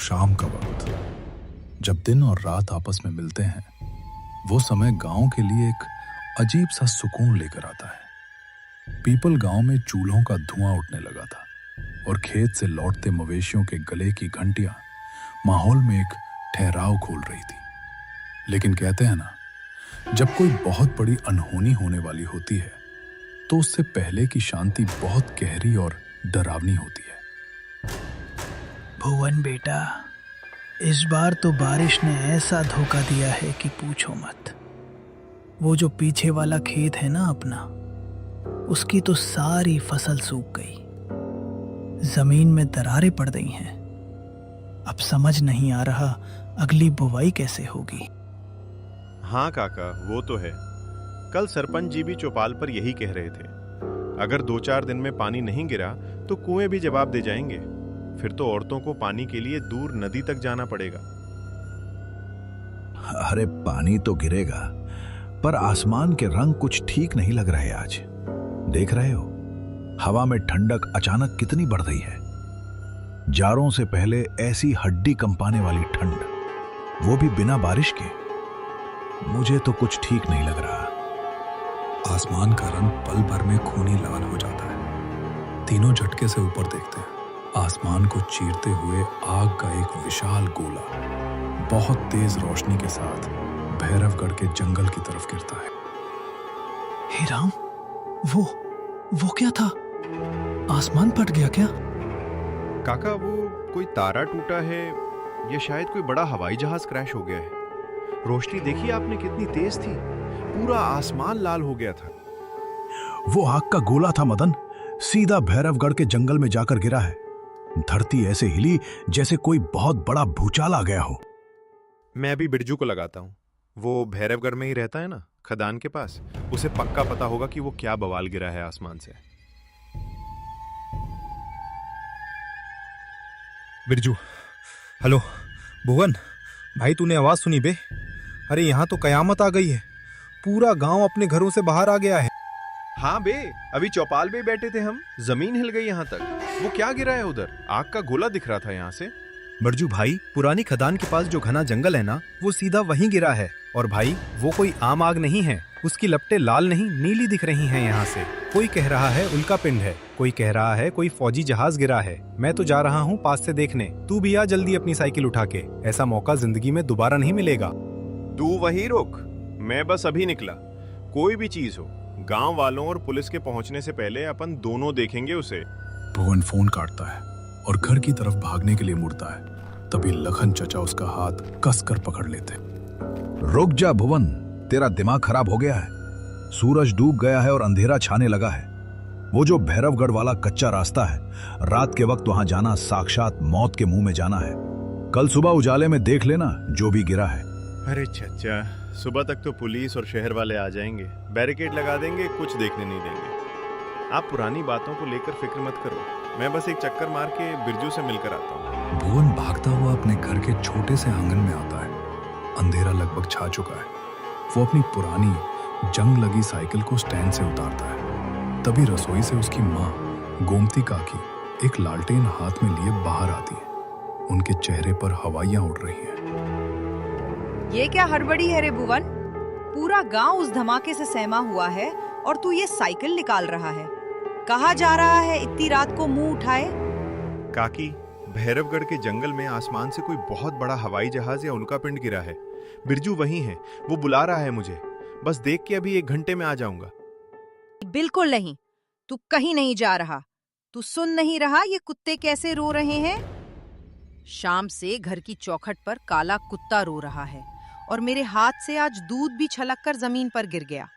शाम का वक्त, जब दिन और रात आपस में मिलते हैं, वो समय गांव के लिए एक अजीब सा सुकून लेकर आता है। पीपल गांव में चूल्हों का धुआं उठने लगा था और खेत से लौटते मवेशियों के गले की घंटियां माहौल में एक ठहराव खोल रही थी। लेकिन कहते हैं ना, जब कोई बहुत बड़ी अनहोनी होने वाली होती है तो उससे पहले की शांति बहुत गहरी और डरावनी होती है। भुवन बेटा, इस बार तो बारिश ने ऐसा धोखा दिया है कि पूछो मत। वो जो पीछे वाला खेत है ना अपना, उसकी तो सारी फसल सूख गई। जमीन में दरारें पड़ गई हैं। अब समझ नहीं आ रहा अगली बुवाई कैसे होगी। हाँ काका, वो तो है। कल सरपंच जी भी चौपाल पर यही कह रहे थे, अगर 2-4 दिन में पानी नहीं गिरा तो कुएं भी जवाब दे जाएंगे। फिर तो औरतों को पानी के लिए दूर नदी तक जाना पड़ेगा। अरे पानी तो गिरेगा, पर आसमान के रंग कुछ ठीक नहीं लग रहे आज। देख रहे हो, हवा में ठंडक अचानक कितनी बढ़ गई है। जाड़ों से पहले ऐसी हड्डी कंपाने वाली ठंड, वो भी बिना बारिश के। मुझे तो कुछ ठीक नहीं लग रहा। आसमान का रंग पल भर में खूनी लाल हो जाता है। तीनों झटके से ऊपर देखते हैं। आसमान को चीरते हुए आग का एक विशाल गोला बहुत तेज रोशनी के साथ भैरवगढ़ के जंगल की तरफ गिरता है। हे राम, वो क्या था? आसमान फट गया क्या? काका, वो कोई तारा टूटा है या शायद कोई बड़ा हवाई जहाज क्रैश हो गया है। रोशनी देखी आपने कितनी तेज थी, पूरा आसमान लाल हो गया था। वो आग का गोला था मदन, सीधा भैरवगढ़ के जंगल में जाकर गिरा है। धरती ऐसे हिली जैसे कोई बहुत बड़ा भूचाल आ गया हो। मैं अभी बिरजू को लगाता हूँ। वो भैरवगढ़ में ही रहता है ना, खदान के पास। उसे पक्का पता होगा कि वो क्या बवाल गिरा है आसमान से। बिरजू, हेलो। भुवन भाई, तूने आवाज सुनी बे? अरे यहाँ तो कयामत आ गई है। पूरा गांव अपने घरों से बाहर आ गया है। हाँ बे, अभी चौपाल पे बैठे थे हम, जमीन हिल गई यहाँ तक। वो क्या गिरा है उधर? आग का गोला दिख रहा था यहाँ से। बिरजू भाई, पुरानी खदान के पास जो घना जंगल है ना, वो सीधा वहीं गिरा है। और भाई, वो कोई आम आग नहीं है। उसकी लपटें लाल नहीं नीली दिख रही हैं यहाँ से। कोई कह रहा है उल्का पिंड है, कोई कह रहा है कोई फौजी जहाज गिरा है। मैं तो जा रहा हूँ पास से देखने। तू भी आ जल्दी अपनी साइकिल उठा के। ऐसा मौका जिंदगी में दोबारा नहीं मिलेगा। तू वहीं रुक, मैं बस अभी निकला। कोई भी चीज हो, गांव वालों और पुलिस के पहुंचने से पहले अपन दोनों देखेंगे उसे। भुवन फोन काटता है और घर की तरफ भागने के लिए मुड़ता है। तभी लखन चचा उसका हाथ कसकर पकड़ लेते। रुक जा भुवन, तेरा दिमाग खराब हो गया है। सूरज डूब गया है और अंधेरा छाने लगा है। वो जो भैरवगढ़ वाला कच्चा रास्ता है, रात के वक्त वहां जाना साक्षात मौत के मुंह में जाना है। कल सुबह उजाले में देख लेना जो भी गिरा है। अरे चचा, सुबह तक तो पुलिस और शहर वाले आ जाएंगे, बैरिकेड लगा देंगे, कुछ देखने नहीं देंगे। आप पुरानी बातों को लेकर फिक्र मत करो। मैं बस एक चक्कर मार के बिरजू से मिलकर आता हूँ। भुवन भागता हुआ अपने घर के छोटे से आंगन में आता है। अंधेरा लगभग छा चुका है। वो अपनी पुरानी जंग लगी साइकिल को स्टैंड से उतारता है। तभी रसोई से उसकी माँ गोमती काकी एक लालटेन हाथ में लिए बाहर आती है। उनके चेहरे पर हवाइयां उड़ रही हैं। ये क्या हड़बड़ी है रे भुवन? पूरा गांव उस धमाके से सहमा हुआ है और तू ये साइकिल निकाल रहा है। कहाँ जा रहा है इतनी रात को मुंह उठाए? काकी, भैरवगढ़ के जंगल में आसमान से कोई बहुत बड़ा हवाई जहाज या उल्का पिंड गिरा है। बिरजू वहीं है, वो बुला रहा है मुझे। बस देख के अभी 1 घंटे में आ जाऊंगा। बिल्कुल नहीं, तू कहीं नहीं जा रहा। तू सुन नहीं रहा ये कुत्ते कैसे रो रहे हैं? शाम से घर की चौखट पर काला कुत्ता रो रहा है और मेरे हाथ से आज दूध भी छलककर जमीन पर गिर गया।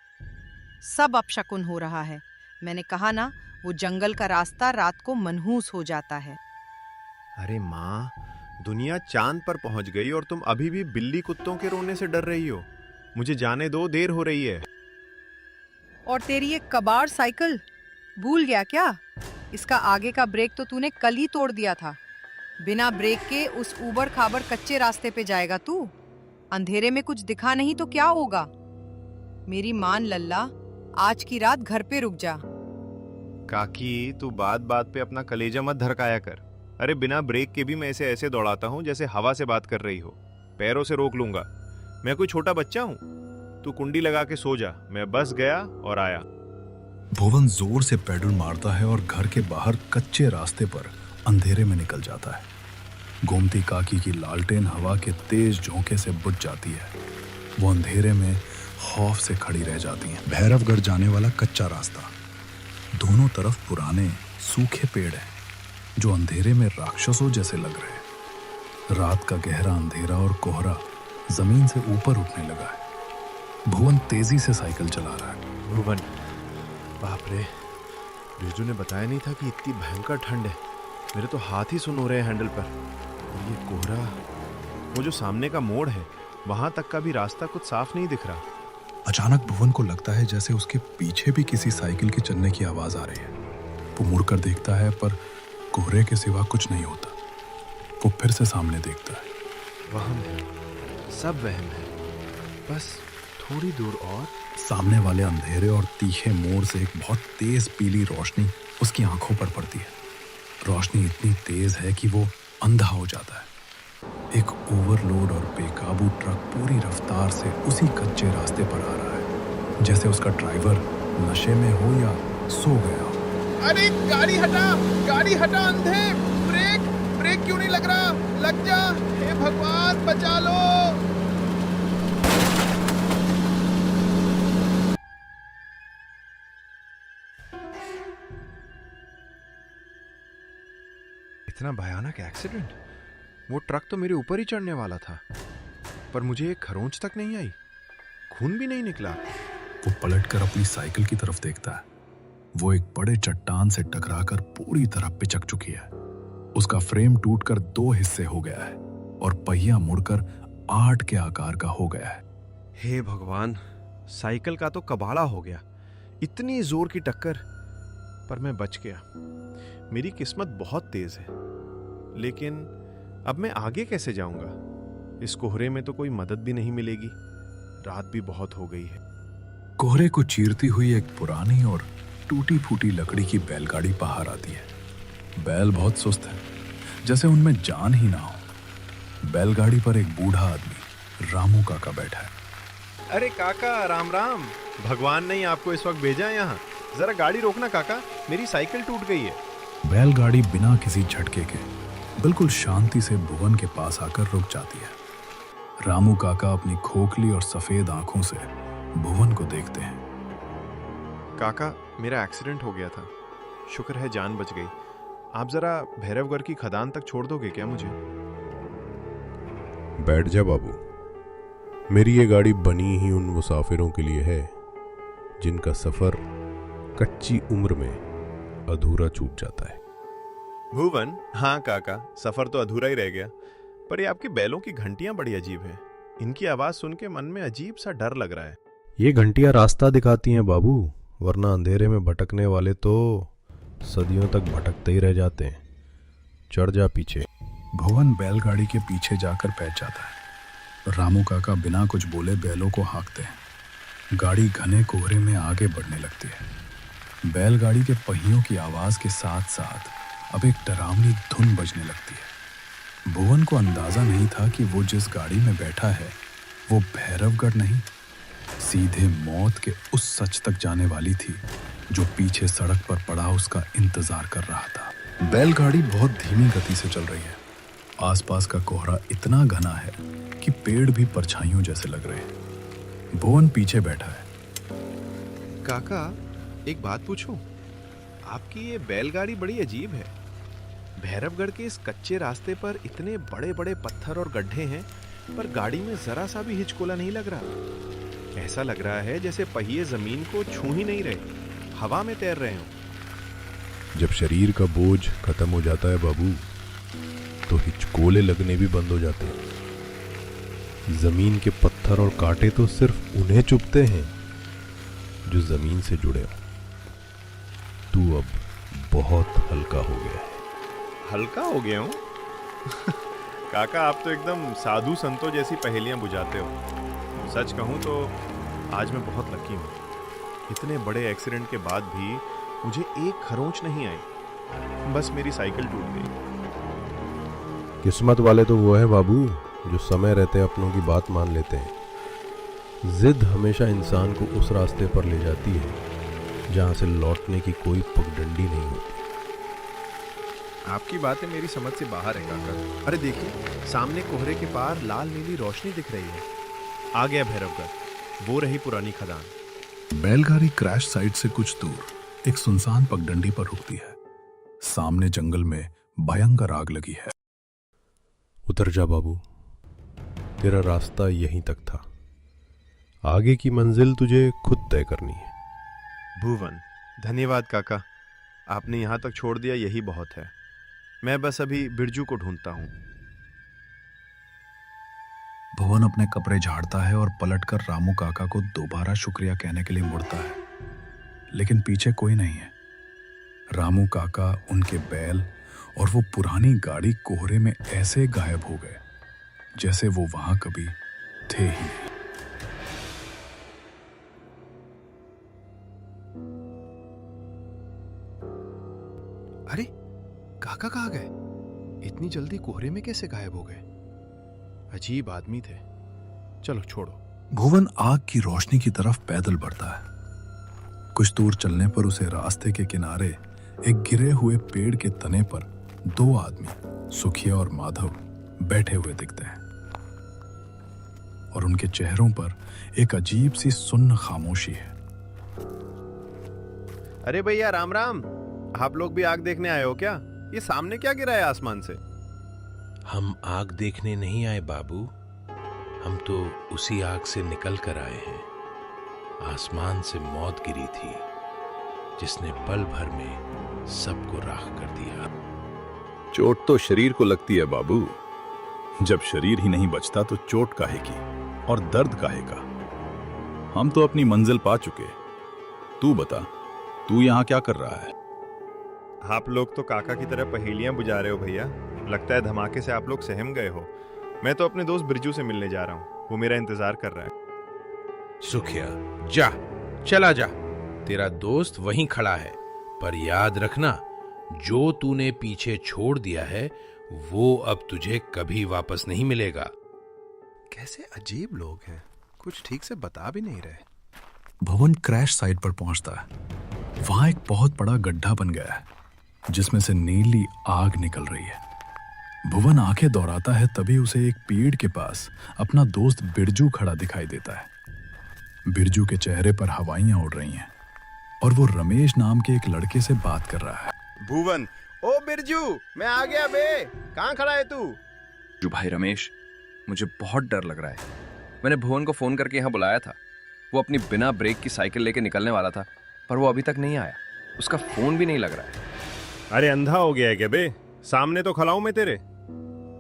सब अपशकुन हो रहा है। मैंने कहा ना, वो जंगल का रास्ता रात को मनहूस हो जाता है। अरे माँ, दुनिया चांद पर पहुंच गई और तुम अभी भी बिल्ली कुत्तों के रोने से डर रही हो। मुझे जाने दो, देर हो रही है। और तेरी ये कबाड़ साइकिल भूल गया क्या? इसका आगे का ब्रेक तो तूने कल ही तोड़ दिया था। बिना ब्रेक के उस ऊबड़ खाबड़ कच्चे रास्ते पे जाएगा तू? अंधेरे में कुछ दिखा नहीं तो क्या होगा? मेरी मान लल्ला, आज की रात घर पे रुक जा। काकी, तू बात बात पे अपना कलेजा मत धड़काया कर। अरे बिना ब्रेक के भी मैं इसे ऐसे दौड़ाता हूँ जैसे हवा से बात कर रही हो। पैरों से रोक लूंगा। मैं कोई छोटा बच्चा हूँ? तू कुंडी लगा के सो जा। मैं बस गया और आया। भुवन जोर से पैडल मारता है और घर के बाहर कच्चे रास्ते पर अंधेरे में निकल जाता है। गोमती काकी की लालटेन हवा के तेज झोंके से बुझ जाती है। वो अंधेरे में खौफ से खड़ी रह जाती है। भैरवगढ़ जाने वाला कच्चा रास्ता, दोनों तरफ पुराने सूखे पेड़ हैं जो अंधेरे में राक्षसों जैसे लग रहे हैं। रात का गहरा अंधेरा और कोहरा जमीन से ऊपर उठने लगा है। भुवन तेजी से साइकिल चला रहा है। भुवन, बाप रे, बिरजू ने बताया नहीं था कि इतनी भयंकर ठंड है। मेरे तो हाथ ही सुन हो रहे हैं हैंडल पर। और ये कोहरा, वो जो सामने का मोड़ है वहां तक का भी रास्ता कुछ साफ नहीं दिख रहा। अचानक भुवन को लगता है जैसे उसके पीछे भी किसी साइकिल के चलने की आवाज आ रही है। वो मुड़कर देखता है पर कोहरे के सिवा कुछ नहीं होता। वो फिर से सामने देखता है। वहम है, सब वहम है। बस थोड़ी दूर और। सामने वाले अंधेरे और तीखे मोड़ से एक बहुत तेज पीली रोशनी उसकी आंखों पर पड़ती है। रोशनी इतनी तेज है कि वो अंधा हो जाता है। एक ओवरलोड और बेकाबू ट्रक पूरी रफ्तार से उसी कच्चे रास्ते पर आ रहा है, जैसे उसका ड्राइवर नशे में हो या सो गया हो। अरे गाड़ी हटा अंधे! ब्रेक क्यों नहीं लग रहा? लग जा! हे भगवान, बचा लो! इतना भयानक एक्सीडेंट! वो ट्रक तो मेरे ऊपर ही चढ़ने वाला था, पर मुझे एक खरोंच तक नहीं आई, खून भी नहीं निकला। वो पलटकर अपनी साइकिल की तरफ देखता है। वो एक बड़े चट्टान से टकराकर पूरी तरह पिचक चुकी है। उसका फ्रेम टूटकर 2 हिस्से हो गया है और पहिया मुड़कर 8 के आकार का हो गया है। हे भगवान, साइकिल का तो कबाड़ा हो गया। इतनी जोर की टक्कर, पर मैं बच गया। मेरी किस्मत बहुत तेज है। लेकिन अब मैं आगे कैसे जाऊंगा? इस कोहरे में तो कोई मदद भी नहीं मिलेगी। रात भी बहुत हो गई है। कोहरे को चीरती हुई एक पुरानी और टूटी फूटी लकड़ी की बैलगाड़ी बाहर आती है। बैल बहुत सुस्त है, जैसे उनमें जान ही ना हो। बैलगाड़ी पर एक बूढ़ा आदमी रामू काका बैठा है। अरे काका, राम राम। भगवान ने ही आपको इस वक्त भेजा है यहाँ। जरा गाड़ी रोकना काका, मेरी साइकिल टूट गई है। बैलगाड़ी बिना किसी झटके के बिल्कुल शांति से भुवन के पास आकर रुक जाती है। रामू काका अपनी खोखली और सफेद आंखों से भुवन को देखते हैं। काका, मेरा एक्सीडेंट हो गया था। शुक्र है जान बच गई। आप जरा भैरवगढ़ की खदान तक छोड़ दोगे क्या मुझे? बैठ जा बाबू। मेरी ये गाड़ी बनी ही उन मुसाफिरों के लिए है जिनका सफर कच्ची उम्र में अधूरा छूट जाता है। भुवन, हाँ काका, सफर तो अधूरा ही रह गया। पर ये आपकी बैलों की घंटियां बड़ी अजीब हैं। इनकी आवाज सुन के मन में अजीब सा डर लग रहा है। ये घंटियां रास्ता दिखाती हैं बाबू, वरना अंधेरे में भटकने वाले तो सदियों तक भटकते ही रह जाते हैं। चढ़ जा पीछे। भुवन बैलगाड़ी के पीछे जाकर बैठ जाता है। रामू काका बिना कुछ बोले बैलों को हाँकते हैं। गाड़ी घने कोहरे में आगे बढ़ने लगती है। बैलगाड़ी के पहियों की आवाज के साथ साथ अब एक डरावनी धुन बजने लगती है। भुवन को अंदाजा नहीं था कि वो जिस गाड़ी में बैठा है वो भैरवगढ़ नहीं, सीधे मौत के उस सच तक जाने वाली थी जो पीछे सड़क पर पड़ा उसका इंतजार कर रहा था। बैलगाड़ी बहुत धीमी गति से चल रही है। आसपास का कोहरा इतना घना है कि पेड़ भी परछाइयों जैसे लग रहे हैं। भुवन पीछे बैठा है। काका, एक बात पूछूं? आपकी ये बैलगाड़ी बड़ी अजीब है। भैरवगढ़ के इस कच्चे रास्ते पर इतने बड़े बड़े पत्थर और गड्ढे हैं, पर गाड़ी में जरा सा भी हिचकोला नहीं लग रहा। ऐसा लग रहा है जैसे पहिए जमीन को छू ही नहीं रहे, हवा में तैर रहे हों। जब शरीर का बोझ खत्म हो जाता है बाबू, तो हिचकोले लगने भी बंद हो जाते हैं। जमीन के पत्थर और कांटे तो सिर्फ उन्हें चुभते हैं जो जमीन से जुड़े हो। तू अब बहुत हल्का हो गया है। हल्का हो गया हूँ? काका, आप तो एकदम साधु संतों जैसी पहेलियां बुझाते हो। सच कहूँ तो आज मैं बहुत लकी हूँ। इतने बड़े एक्सीडेंट के बाद भी मुझे एक खरोंच नहीं आई। बस मेरी साइकिल टूट गई। किस्मत वाले तो वो है बाबू जो समय रहते अपनों की बात मान लेते हैं। जिद हमेशा इंसान को उस रास्ते पर ले जाती है जहां से लौटने की कोई पगडंडी नहीं होती। आपकी बातें मेरी समझ से बाहर है काका। अरे देखिए, सामने कोहरे के पार लाल नीली रोशनी दिख रही है। आ गया भैरवगढ़, वो रही पुरानी खदान। बैलगाड़ी क्रैश साइट से कुछ दूर एक सुनसान पगडंडी पर रुकती है। सामने जंगल में भयंकर आग लगी है। उतर जा बाबू, तेरा रास्ता यहीं तक था। आगे की मंजिल तुझे खुद तय करनी है। भुवन, धन्यवाद काका, आपने यहाँ तक छोड़ दिया, यही बहुत है। मैं बस अभी बिरजू को ढूंढता हूँ। भुवन अपने कपड़े झाड़ता है और पलटकर रामू काका को दोबारा शुक्रिया कहने के लिए मुड़ता है, लेकिन पीछे कोई नहीं है। रामू काका, उनके बैल और वो पुरानी गाड़ी कोहरे में ऐसे गायब हो गए जैसे वो वहां कभी थे ही नहीं। अरे काका कहाँ गए? इतनी जल्दी कोहरे में कैसे गायब हो गए? अजीब आदमी थे। चलो छोड़ो। भुवन आग की रोशनी की तरफ पैदल बढ़ता है। कुछ दूर चलने पर उसे रास्ते के किनारे एक गिरे हुए पेड़ के तने पर दो आदमी, सुखिया और माधव, बैठे हुए दिखते हैं और उनके चेहरों पर एक अजीब सी सुन्न खामोशी है। अरे भैया, राम राम। आप लोग भी आग देखने आए हो क्या? ये सामने क्या गिरा है आसमान से? हम आग देखने नहीं आए बाबू, हम तो उसी आग से निकल कर आए हैं। आसमान से मौत गिरी थी जिसने पल भर में सबको राख कर दिया। चोट तो शरीर को लगती है बाबू। जब शरीर ही नहीं बचता तो चोट काहे की और दर्द काहे का। हम तो अपनी मंजिल पा चुके। तू बता, तू यहाँ क्या कर रहा है? आप लोग तो काका की तरह पहेलियां बुझा रहे हो भैया। लगता है धमाके से आप लोग सहम गए हो। मैं तो अपने दोस्त बिरजू से मिलने जा रहा हूँ, वो मेरा इंतजार कर रहा है। सुखिया, जा, चला जा, तेरा दोस्त वहीं खड़ा है। पर याद रखना, जो तूने पीछे छोड़ दिया है वो अब तुझे कभी वापस नहीं मिलेगा। कैसे अजीब लोग हैं, कुछ ठीक से बता भी नहीं रहे। भुवन क्रैश साइट पर पहुंचता है। वहां एक बहुत बड़ा गड्ढा बन गया है जिसमें से नीली आग निकल रही है। भुवन आंखें दौड़ाता है, तभी उसे एक पेड़ के पास अपना दोस्त बिरजू खड़ा दिखाई देता है। बिरजू के चेहरे पर हवाइयां उड़ रही हैं और वो रमेश नाम के एक लड़के से बात कर रहा है। भुवन, ओ बिरजू, मैं आ गया बे। कहाँ खड़ा है तू? जो भाई रमेश, मुझे बहुत डर लग रहा है। मैंने भुवन को फोन करके यहाँ बुलाया था। वो अपनी बिना ब्रेक की साइकिल लेके निकलने वाला था, पर वो अभी तक नहीं आया। उसका फोन भी नहीं लग रहा है। अरे अंधा हो गया है क्या बे? सामने तो खड़ा हूं मैं तेरे।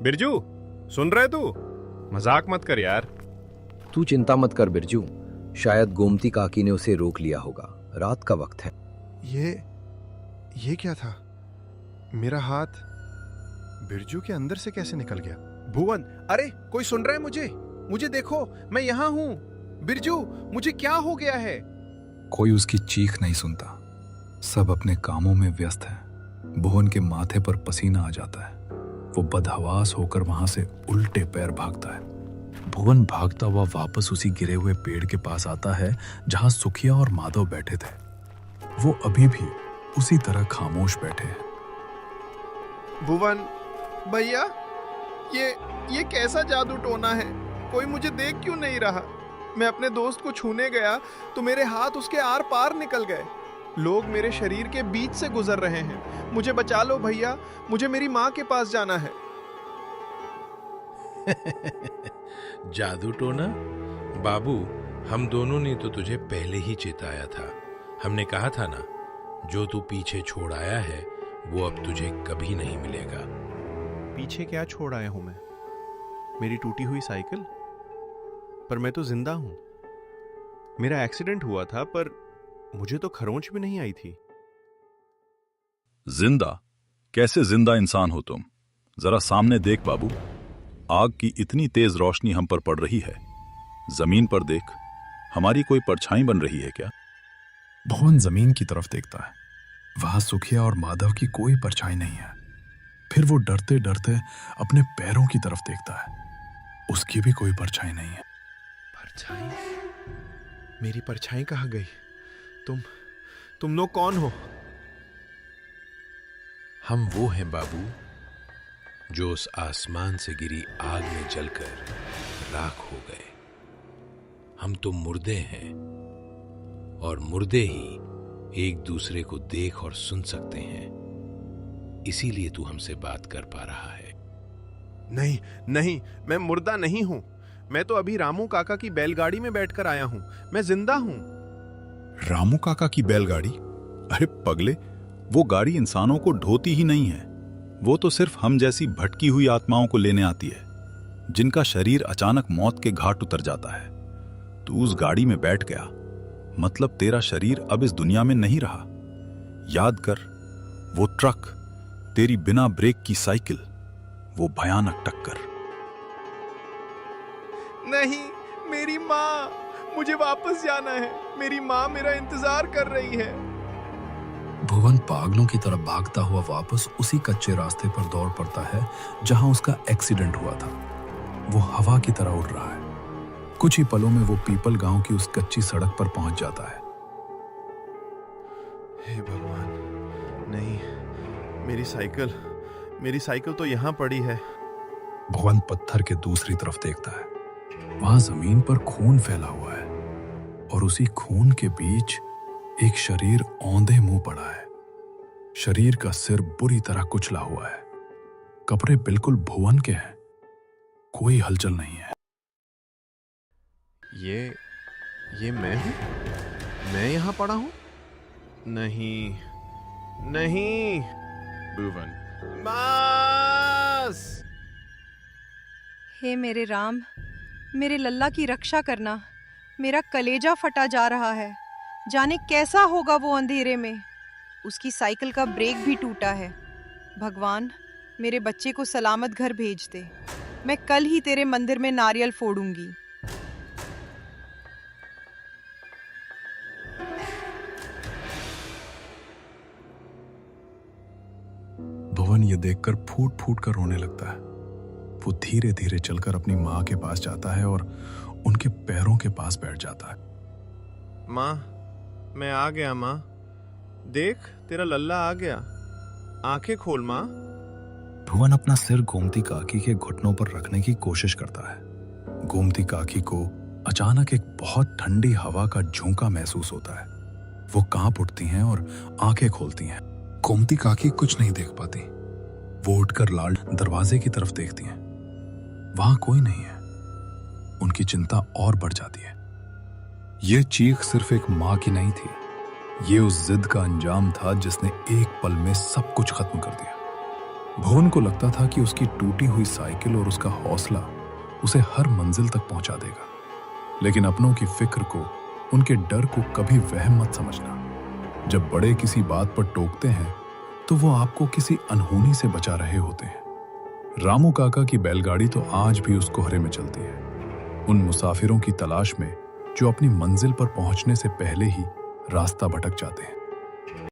बिरजू, सुन रहे तू? मजाक मत कर यार। तू चिंता मत कर बिरजू, शायद गोमती काकी ने उसे रोक लिया होगा। रात का वक्त है। ये क्या था? मेरा हाथ बिरजू के अंदर से कैसे निकल गया? भुवन, अरे कोई सुन रहा है मुझे? मुझे देखो, मैं यहां हूं। बिरजू, मुझे क्या हो गया है? कोई उसकी चीख नहीं सुनता। सब अपने कामों में व्यस्त हैं। भुवन के माथे पर पसीना आ जाता है। वो बदहवास होकर वहां से उल्टे पैर भागता है। भुवन भागता हुआ वापस उसी गिरे हुए पेड़ के पास आता है जहां सुखिया और माधव बैठे थे। वो अभी भी उसी तरह खामोश बैठे हैं। भुवन भैया, ये कैसा जादू टोना है? कोई मुझे देख क्यों नहीं रहा? मैं अपने दोस्त को छूने गया तो मेरे हाथ उसके आर पार निकल गए। लोग मेरे शरीर के बीच से गुजर रहे हैं। मुझे बचा लो भैया, मुझे मेरी माँ के पास जाना है। जादू टोना? बाबू, हम दोनों ने तो तुझे पहले ही चेताया था। हमने कहा था ना, जो तू पीछे छोड़ आया है वो अब तुझे कभी नहीं मिलेगा। पीछे क्या छोड़ आया हूं मैं? मेरी टूटी हुई साइकिल? पर मैं तो जिंदा हूं। मेरा एक्सीडेंट हुआ था, पर मुझे तो खरोंच भी नहीं आई थी। जिंदा? कैसे जिंदा इंसान हो तुम? जरा सामने देख बाबू। आग की इतनी तेज रोशनी हम पर पड़ रही है। जमीन पर देख, हमारी कोई परछाई बन रही है क्या? भुवन जमीन की तरफ देखता है। वहां सुखिया और माधव की कोई परछाई नहीं है। फिर वो डरते डरते अपने पैरों की तरफ देखता है। उसकी भी कोई परछाई नहीं है। परछाई? मेरी परछाई कहाँ गई? तुम लोग कौन हो? हम वो हैं बाबू जो उस आसमान से गिरी आग में जलकर राख हो गए। हम तो मुर्दे हैं और मुर्दे ही एक दूसरे को देख और सुन सकते हैं। इसीलिए तू हमसे बात कर पा रहा है। नहीं नहीं, मैं मुर्दा नहीं हूं। मैं तो अभी रामू काका की बैलगाड़ी में बैठकर आया हूं। मैं जिंदा हूं। रामू काका की बैलगाड़ी? अरे पगले, वो गाड़ी इंसानों को ढोती ही नहीं है। वो तो सिर्फ हम जैसी भटकी हुई आत्माओं को लेने आती है, जिनका शरीर अचानक मौत के घाट उतर जाता है। तू उस गाड़ी में बैठ गया, मतलब तेरा शरीर अब इस दुनिया में नहीं रहा। याद कर, वो ट्रक, तेरी बिना ब्रेक की साइकिल, वो भयानक टक्कर। नहीं, मेरी माँ, मुझे वापस जाना है। मेरी माँ मेरा इंतजार कर रही है। भुवन पागलों की तरफ भागता हुआ वापस उसी कच्चे रास्ते पर दौड़ पड़ता है जहां उसका एक्सीडेंट हुआ था। वो हवा की तरह उड़ रहा है। कुछ ही पलों में वो पीपल गांव की उस कच्ची सड़क पर पहुंच जाता है। हे भगवान, नहीं, मेरी साइकिल तो यहां पड़ी है। भुवन पत्थर के दूसरी तरफ देखता है। वहां जमीन पर खून फैला हुआ है और उसी खून के बीच एक शरीर औंधे मुंह पड़ा है। शरीर का सिर बुरी तरह कुचला हुआ है। कपड़े बिल्कुल भुवन के हैं। कोई हलचल नहीं है। ये मैं हूं? मैं यहां पड़ा हूं? नहीं नहीं, भुवन, मास! हे मेरे राम, मेरे लल्ला की रक्षा करना। मेरा कलेजा फटा जा रहा है। जाने कैसा होगा वो अंधेरे में। उसकी साइकिल का ब्रेक भी टूटा है। भगवान, मेरे बच्चे को सलामत घर भेज दे। मैं कल ही तेरे मंदिर में नारियल फोड़ूंगी। भुवन ये देखकर फूट फूट कर रोने लगता है। वो धीरे धीरे चलकर अपनी माँ के पास जाता है और उनके पैरों के पास बैठ जाता है। माँ, मैं आ गया। माँ, देख, तेरा लल्ला आ गया। आंखें खोल माँ। भुवन अपना सिर गोमती काकी के घुटनों पर रखने की कोशिश करता है। गोमती काकी को अचानक एक बहुत ठंडी हवा का झोंका महसूस होता है। वो कांप उठती हैं और आंखें खोलती हैं। गोमती काकी कुछ नहीं देख पाती। वो उठकर लाल दरवाजे की तरफ देखती हैं। वहां कोई नहीं है। उनकी चिंता और बढ़ जाती है। यह चीख सिर्फ एक मां की नहीं थी। ये उस जिद का अंजाम था जिसने एक पल में सब कुछ खत्म कर दिया। भुवन को लगता था कि उसकी टूटी हुई साइकिल और उसका हौसला उसे हर मंजिल तक पहुंचा देगा, लेकिन अपनों की फिक्र को, उनके डर को कभी वहम मत समझना। जब बड़े किसी बात पर टोकते हैं तो वो आपको किसी अनहोनी से बचा रहे होते हैं। रामू काका की बैलगाड़ी तो आज भी उस कोहरे में चलती है, उन मुसाफिरों की तलाश में जो अपनी मंजिल पर पहुंचने से पहले ही रास्ता भटक जाते हैं।